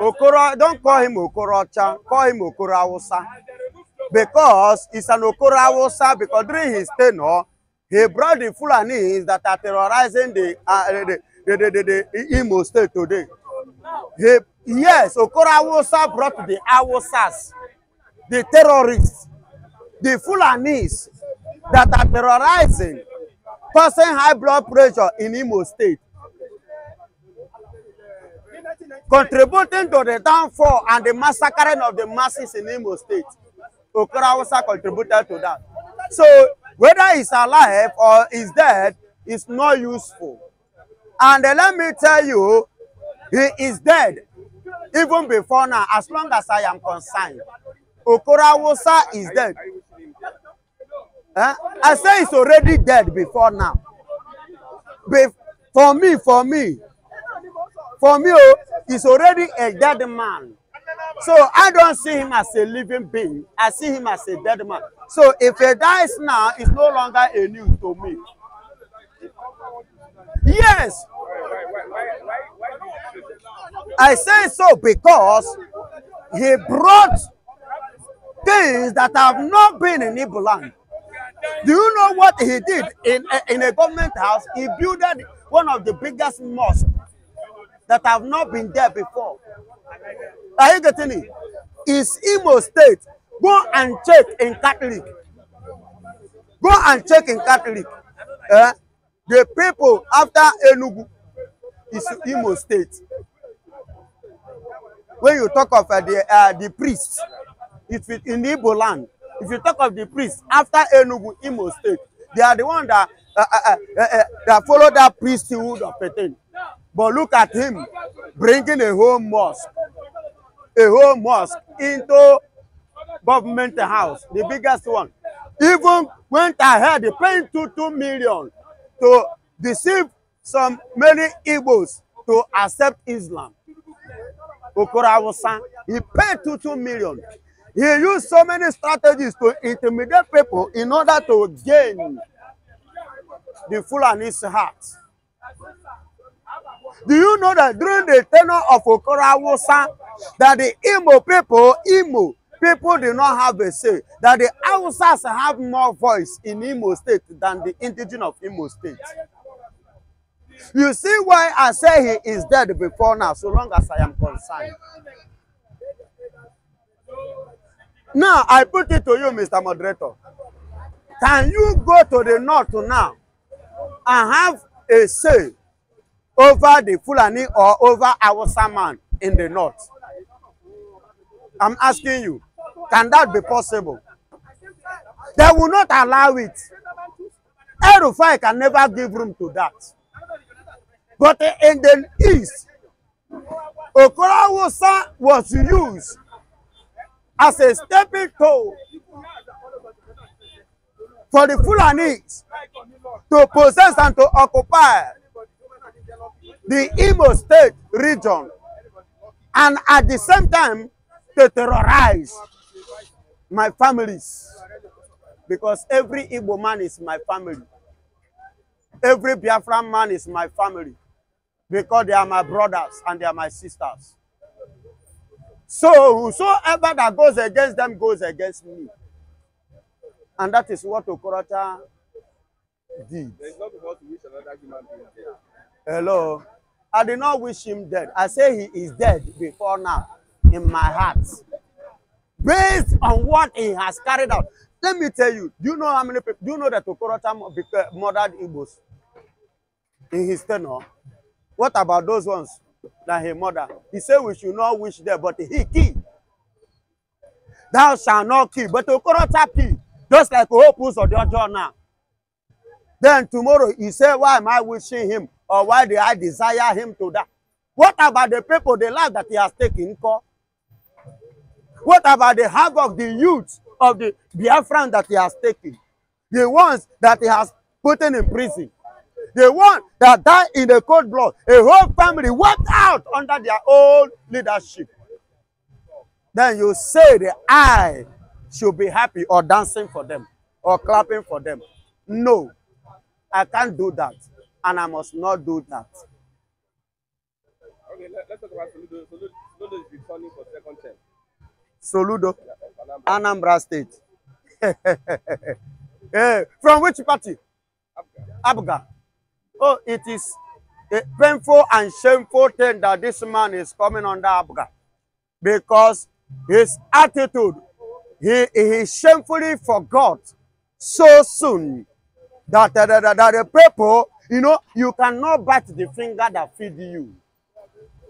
Okoro, don't call him Okorocha, call him Okorawusa. Because it's an Okorawusa, because during his tenure, he brought the Fulanis that are terrorizing the Imo state today. Yes, Okorawusa brought the Awusas, the terrorists, the Fulanis that are terrorizing, causing high blood pressure in Imo state, contributing to the downfall and the massacring of the masses in Imo state. Okorocha contributed to that. So whether he's alive or he's dead is not useful. And let me tell you, he is dead even before now, as long as I am concerned. Okorocha is dead. I say he's already dead before now. For me, he's already a dead man. So I don't see him as a living being. I see him as a dead man. So if he dies now, it's no longer a news to me. Yes. I say so because he brought things that have not been in Igbo land. Do you know what he did in a government house? He built one of the biggest mosques that have not been there before. Are you getting it? It's Imo State. Go and check in Catholic. Go and check in Catholic. The people after Enugu is Imo State. When you talk of the priests, it's in Igbo land. If you talk of the priests after Enugu, Imo State, they are the ones that follow that priesthood of Peten. But look at him bringing a whole mosque into government house, the biggest one. Even went ahead, they paid 2 million to deceive many Igbos to accept Islam. Okorocha, he paid 2 million. He used so many strategies to intimidate people in order to gain the Fulani's heart. Do you know that during the tenure of Okorocha, that the Imo people do not have a say, that the Hausas have more voice in Imo State than the indigenous of Imo State? You see why I say he is dead before now, so long as I am concerned. Now, I put it to you, Mr. Moderator. Can you go to the north now and have a say over the Fulani or over Hausa man in the north? I'm asking you, can that be possible? They will not allow it. El-Rufai can never give room to that. But in the east, Okorocha was used as a stepping stone for the Fulanis to possess and to occupy the Imo State region, and at the same time to terrorize my families, because every Igbo man is my family. Every Biafran man is my family, because they are my brothers and they are my sisters. So whosoever that goes against them goes against me. And that is what Okorocha did. There is not about to wish another human being dead. Hello. I did not wish him dead. I say he is dead before now in my heart. Based on what he has carried out. Let me tell you, do you know how many people, do you know that Okorocha murdered Igbos in his tenure? What about those ones that he murdered? He said we should not wish them, but he killed. Thou shalt not kill, but Okorocha killed. Just like Opus or the other now. Then tomorrow he said, why am I wishing him? Or why do I desire him to die? What about the people, the life that he has taken? What about the havoc, the youth of the Biafran that he has taken? The ones that he has put in prison. The one that died in the cold blood. A whole family wiped out under their own leadership. Then you say the I should be happy or dancing for them or clapping for them. No, I can't do that. And I must not do that. Okay, let's talk about Soludo. Soludo is the Soludo, Anambra. Anambra State. From which party? Abga. Abga. Oh, it is a painful and shameful thing that this man is coming under Abga, because his attitude, he shamefully forgot so soon that, that the people, you know, you cannot bite the finger that feed you.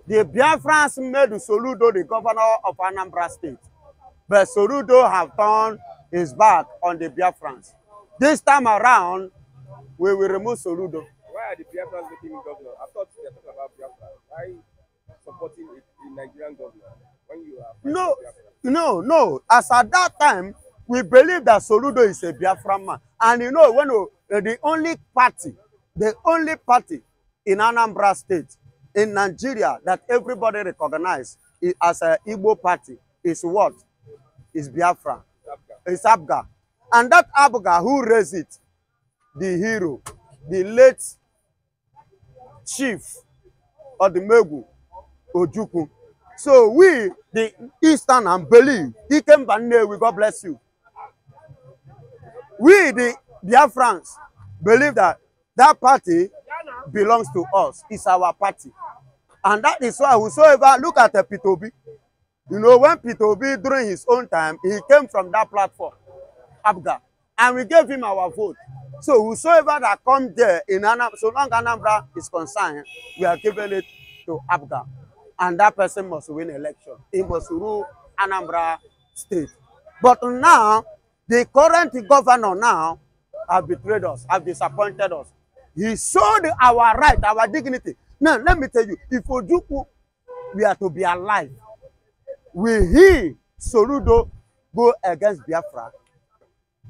The Biafrans made Soludo the governor of Anambra State, but Soludo have turned his back on the Biafrans. This time around, we will remove Soludo. Why are the Biafrans making him governor? I thought they are talking about Biafra. Why supporting a Nigerian governor when you are No, Biafra? no. As at that time, we believe that Soludo is a Biafran man. And you know, when the only party in Anambra State, in Nigeria, that everybody recognize as an Igbo party is what? Is Biafra. Abga. It's Abga. And that Abga who raised it, the hero, the late chief of the Megu, Ojukwu. So we, the Eastern, believe, he came back there, we God bless you. We, the Biafrans, believe that that party belongs to us. It's our party. And that is why whosoever, look at P2B. You know, when P2B, during his own time, he came from that platform, Abga, and we gave him our vote. So whosoever that come there, in Anambra, so long Anambra is concerned, we are giving it to Abga. And that person must win election. He must rule Anambra State. But now, the current governor now have betrayed us, have disappointed us. He sold our right, our dignity. Now, let me tell you, if Ojukwu, we are to be alive, will he, Soludo, go against Biafra?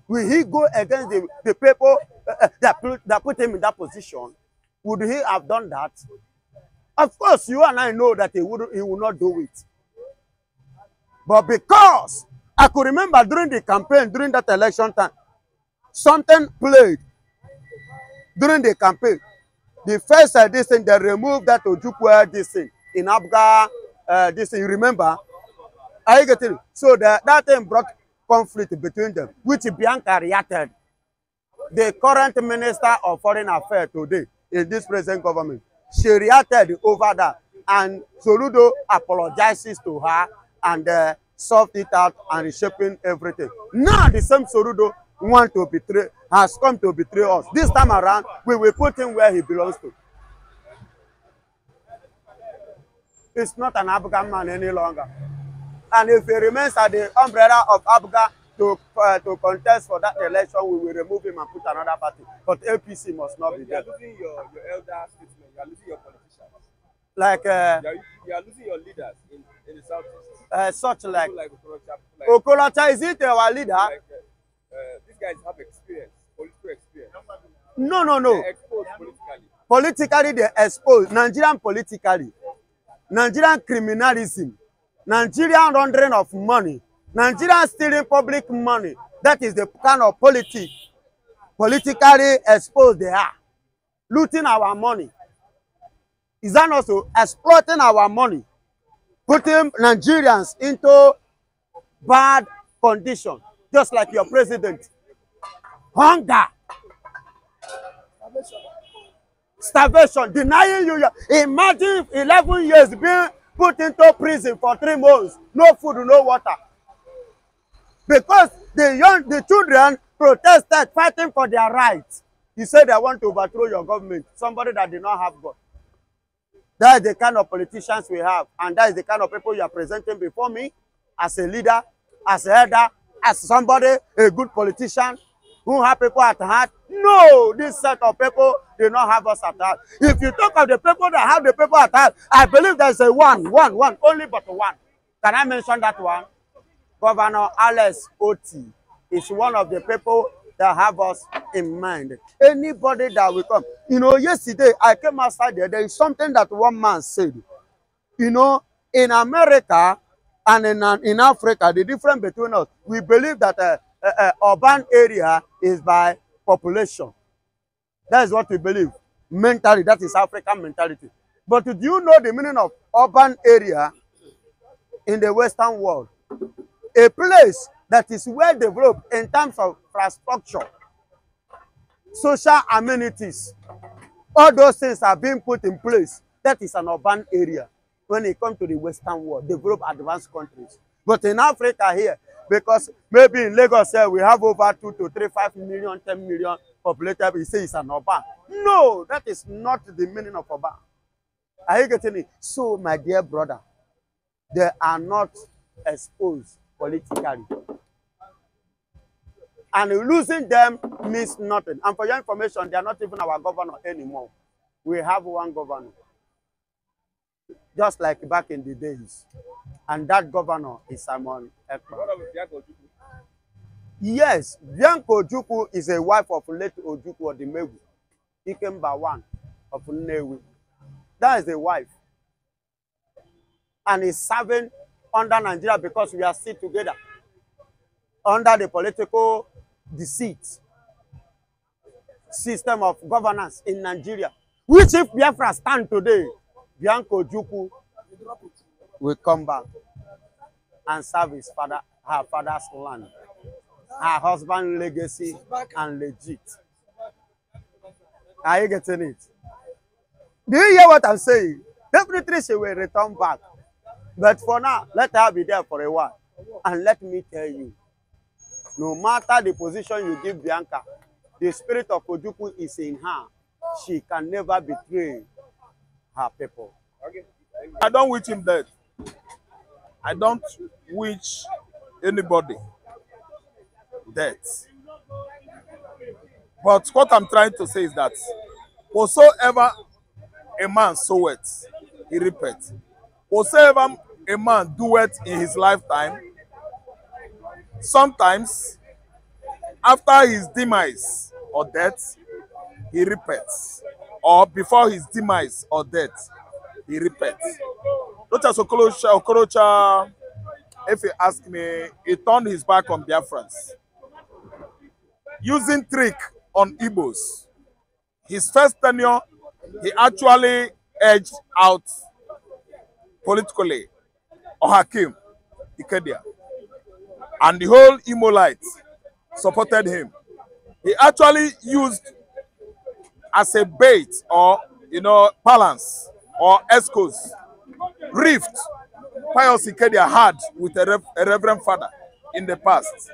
Will he go against the people that put him in that position? Would he have done that? Of course, you and I know that he will not do it. But because I could remember during the campaign, during that election time, something played during the campaign. The first this thing, they removed that Ojukwu this thing in Abga, this thing, you remember? Are you getting it? So that thing brought conflict between them, which Bianca reacted. The current Minister of Foreign Affairs today in this present government, she reacted over that, and Soludo apologizes to her and solved it out and reshaping everything. Now the same Soludo has come to betray us. This time around, we will put him where he belongs to. It's not an Abga man any longer. And if he remains at the umbrella of Abga to contest for that election, we will remove him and put another party. But APC must not be there. You are losing your elder statesmen, you are losing your politicians. Like you are losing your leaders in the southeast. such like Okorocha, Okorocha, is it our leader? These guys have experience, political experience. No. They're exposed politically. Politically, they expose Nigerian politically, Nigerian criminalism, Nigerian laundering of money, Nigerian stealing public money. That is the kind of politically exposed they are. Looting our money. Is that also exploiting our money? Putting Nigerians into bad condition, just like your president. Hunger. Starvation. Denying you. Imagine 11 years being put into prison for 3 months. No food, no water. Because the children protested, fighting for their rights. You said they want to overthrow your government. Somebody that did not have God. That is the kind of politicians we have. And that is the kind of people you are presenting before me as a leader, as a elder, as somebody, a good politician who have people at heart. No, this set of people do not have us at heart. If you talk of the people that have the people at heart, I believe there's a one, only but one. Can I mention that one? Governor Alex Oti is one of the people that have us in mind. Anybody that will come. You know, yesterday I came outside there. There is something that one man said. You know, in America and in Africa, the difference between us, we believe that urban area is by population. That is what we believe. Mentally, that is African mentality. But do you know the meaning of urban area in the Western world? a place that is well developed in terms of infrastructure, social amenities, all those things are being put in place. That is an urban area when it comes to the Western world, developed advanced countries. But in Africa here, because maybe in Lagos here, we have over 2 to 3, 5 million, 10 million populated, we say it's an urban. No, that is not the meaning of urban. Are you getting it? So, my dear brother, they are not exposed politically. And losing them means nothing. And for your information, they are not even our governor anymore. We have one governor, just like back in the days. And that governor is Simon Ekpa. Yes, Bianco Ojukwu is a wife of late Ojukwu Odimegwu, Ikemba one of Nnewi. That is a wife. And is serving under Nigeria because we are still together. Under the political deceit system of governance in Nigeria. Which if Biafra stand today, Bianco Ojukwu will come back and serve his father, her father's land. Her husband's legacy and legit. Are you getting it? Do you hear what I'm saying? Definitely she will return back. But for now, let her be there for a while. And let me tell you, no matter the position you give Bianca, the spirit of Ojukwu is in her. She can never betray her people. I don't wish him dead. I don't wish anybody death. But what I'm trying to say is that whatsoever a man soweth, he reapeth. Whatsoever a man doeth in his lifetime, sometimes after his demise or death, he reapeth. Or before his demise or death, he reapeth. Not as Okorocha, if you ask me, he turned his back on Biafrans. Using trick on Igbos. His first tenure, he actually edged out politically Hakim Ikedia. And the whole Imolite supported him. He actually used as a bait or, balance or escos, rift Pius Ikedia had with a reverend father in the past.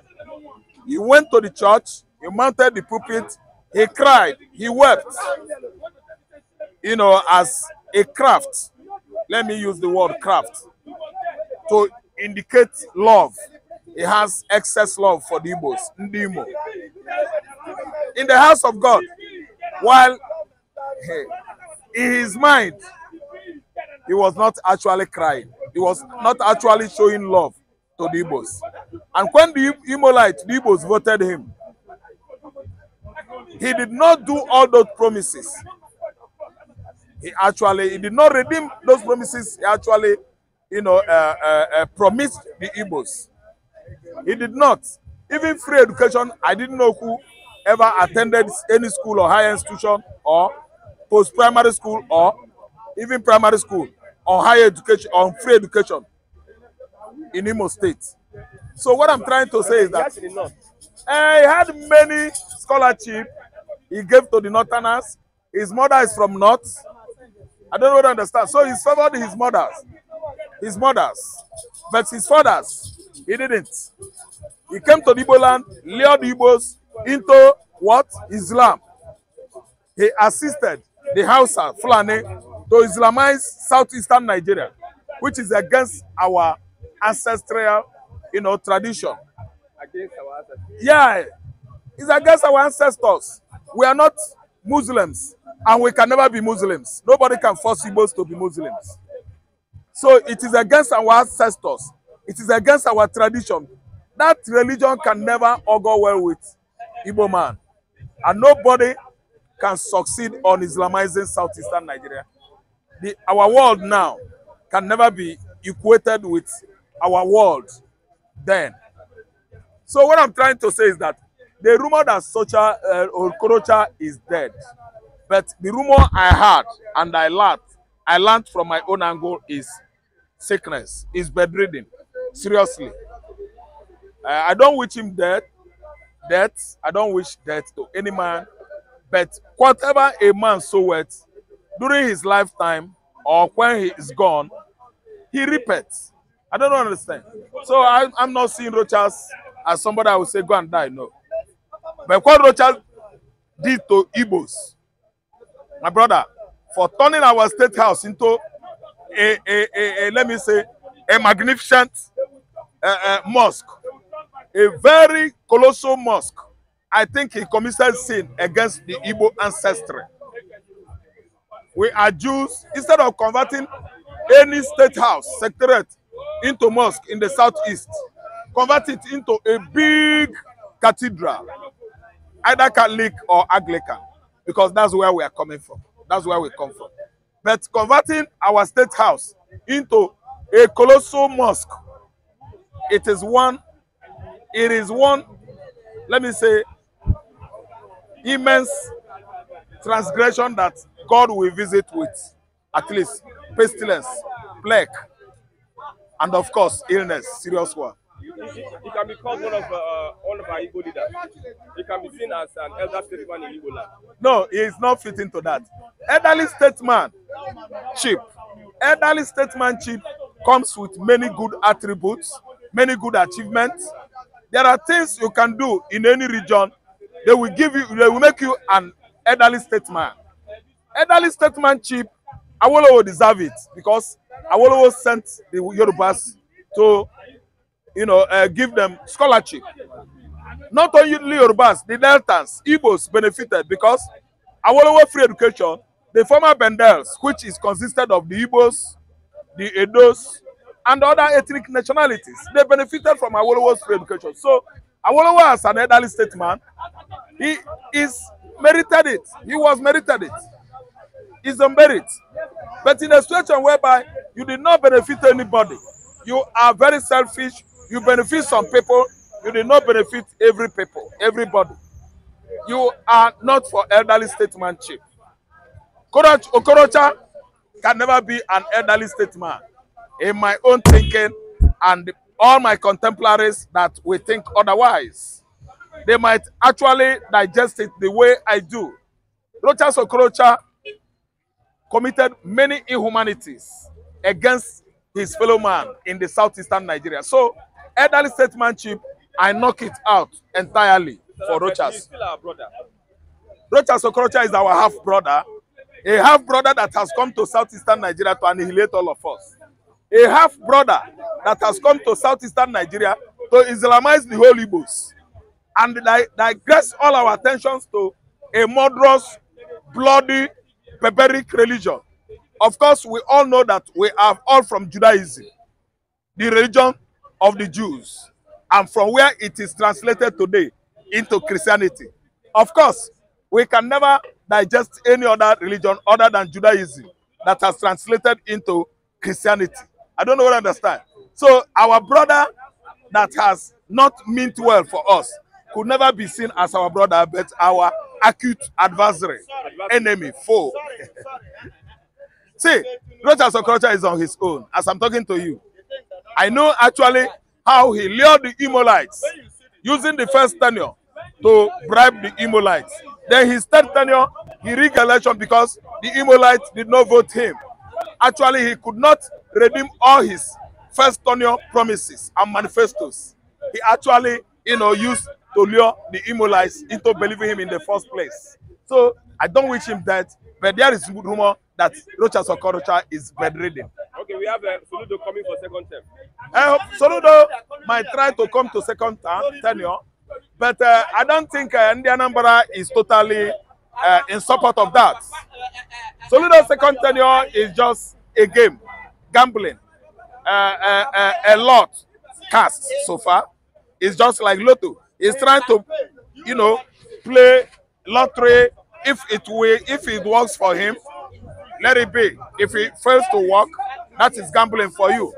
He went to the church, he mounted the pulpit, he cried, he wept, as a craft. Let me use the word craft to indicate love. He has excess love for the Igbos, Ndimo. In the house of God, while in his mind, he was not actually crying. He was not actually showing love to the Igbos. And when the Imolite, the Igbos voted him, he did not do all those promises. He did not redeem those promises. He actually, promised the Igbos. He did not. Even free education, I didn't know who ever attended any school or higher institution or post-primary school or even primary school or higher education or free education in Imo State. So what I'm trying to say is that he had many scholarships he gave to the Northerners. His mother is from North. I don't really understand. So he favored his mothers, but his fathers, he didn't. He came to the Igbo land, lured the Igbos into what? Islam. He assisted the Hausa, Fulani, to Islamize southeastern Nigeria, which is against our ancestral, tradition. Against our ancestors. Yeah, it's against our ancestors. We are not Muslims, and we can never be Muslims. Nobody can force Igbos to be Muslims. So it is against our ancestors. It is against our tradition. That religion can never augur well with Igbo man. And nobody can succeed on Islamizing southeastern Nigeria. Our world now can never be equated with our world then. So what I'm trying to say is that the rumor that Okorocha is dead, but the rumor I heard and I learned from my own angle is sickness, is bedridden, seriously. I don't wish him death. I don't wish death to any man. But whatever a man soweth during his lifetime or when he is gone, he repeats. I don't understand. So I'm not seeing Rochas as somebody I would say go and die. No. But what Rochas did to Igbos, my brother, for turning our state house into a let me say, a magnificent mosque, a very colossal mosque. I think he committed sin against the Igbo ancestry. We are Jews. Instead of converting any state house, secretariat, into mosque in the southeast, convert it into a big cathedral, either Catholic or Anglican, because that's where we are coming from. That's where we come from. But converting our state house into a colossal mosque, it is one, let me say, immense transgression that God will visit with at least pestilence, plague, and of course illness, serious one. He can be called one of our Igbo leaders. He can be seen as an elder statesman in Igbo land. No, he is not fitting to that. Elderly statesmanship. Elderly statesmanship comes with many good attributes, many good achievements. There are things you can do in any region. They will make you an elderly statesman. Elderly statesmanship, Awolowo deserve it because Awolowo sent the Yorubas to, give them scholarship. Not only Yorubas, the Deltans, Igbos benefited because Awolowo free education, the former Bendels, which is consisted of the Igbos, the Edos, and other ethnic nationalities, they benefited from Awolowo's free education. So Awolowo as an elderly statesman, he is merited it. He was merited it. It's on merit. But in a situation whereby you did not benefit anybody, you are very selfish, you benefit some people, you did not benefit everybody. You are not for elderly statesmanship. Okorocha can never be an elderly statesman. In my own thinking, and all my contemporaries that we think otherwise, they might actually digest it the way I do. Rochas Okorocha committed many inhumanities against his fellow man in the southeastern Nigeria. So, elderly statesmanship, I knock it out entirely for Rochas. He's still our brother. Rochas Okorocha is our half-brother, a half-brother that has come to southeastern Nigeria to annihilate all of us. A half-brother that has come to southeastern Nigeria to Islamize the whole Igbos and digress all our attentions to a murderous, bloody, barbaric religion. Of course, we all know that we are all from Judaism, the religion of the Jews, and from where it is translated today into Christianity. Of course, we can never digest any other religion other than Judaism that has translated into Christianity. I don't know what I understand. So our brother that has not meant well for us could never be seen as our brother, but our acute adversary, enemy, foe. See, Rochas Okorocha is on his own. As I'm talking to you, I know actually how he lured the Imolites using the first tenure to bribe the Imolites. Then his third tenure, he rigged election because the Imolites did not vote him. Actually, he could not redeem all his first tenure promises and manifestos. He actually, used to lure the Imolites into believing him in the first place. So I don't wish him death, but there is rumor that Rochas Okorocha is bedridden. Okay, we have Soludo coming for second term. Soludo might try to come to second tenure, but I don't think Anambra is totally in support of that. Soludo's second tenure is just a game, gambling, a lot cast so far. It's just like Lotto. He's trying to, play lottery. If it works for him, let it be. If it fails to work, that is gambling for you.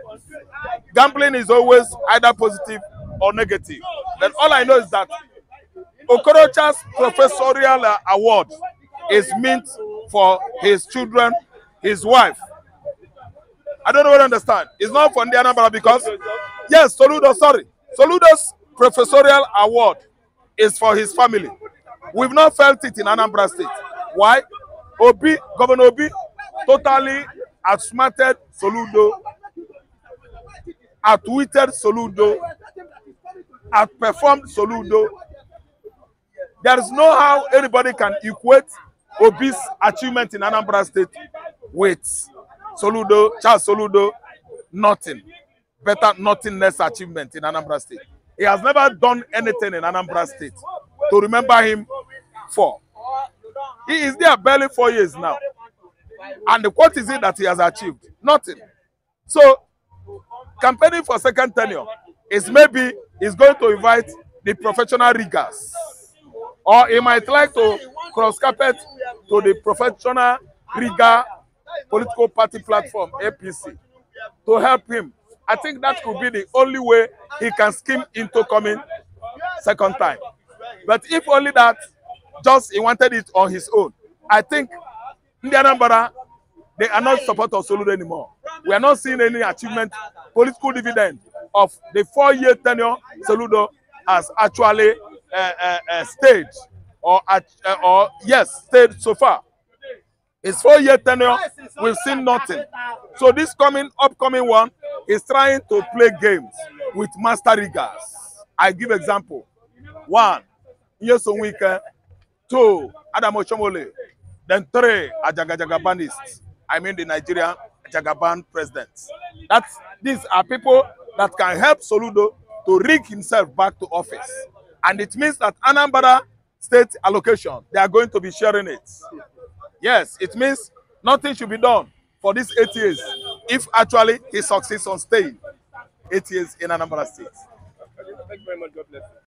Gambling is always either positive or negative. But all I know is that Okorocha's professorial award is meant for his children, his wife. I don't know what I understand. It's not for Anambra because, yes, Soludo's professorial award is for his family. We've not felt it in Anambra State. Why? Governor Obi totally outsmarted Soludo, outwitted Soludo, outperformed Soludo. There is no how anybody can equate Obi's achievement in Anambra State with Soludo, Charles Soludo, nothing. Better nothingness achievement in Anambra State. He has never done anything in Anambra State to remember him for. He is there barely 4 years now. And what is it that he has achieved? Nothing. So, campaigning for second tenure is maybe he's going to invite the professional riggers. Or he might like to cross-carpet to the professional rigger political party platform, APC, to help him. I think that could be the only way he can scheme into coming second time. But if only that, just he wanted it on his own, I think in the Anambra, they are not supporters of Soludo anymore. We are not seeing any achievement, political dividend of the 4-year tenure Soludo has actually staged staged so far. His 4-year tenure, we've seen nothing. So this upcoming one is trying to play games with master riggers. I give example. 1, Nyesom Wike. 2, Adamo Chomole. Then 3, Ajagajagabanists. I mean the Nigerian Jagaban presidents. These are people that can help Soludo to rig himself back to office. And it means that Anambra State allocation, they are going to be sharing it. Yes, it means nothing should be done for these 8 years if actually he succeeds on staying 8 years in Anambra State. Thank you very much. God bless you.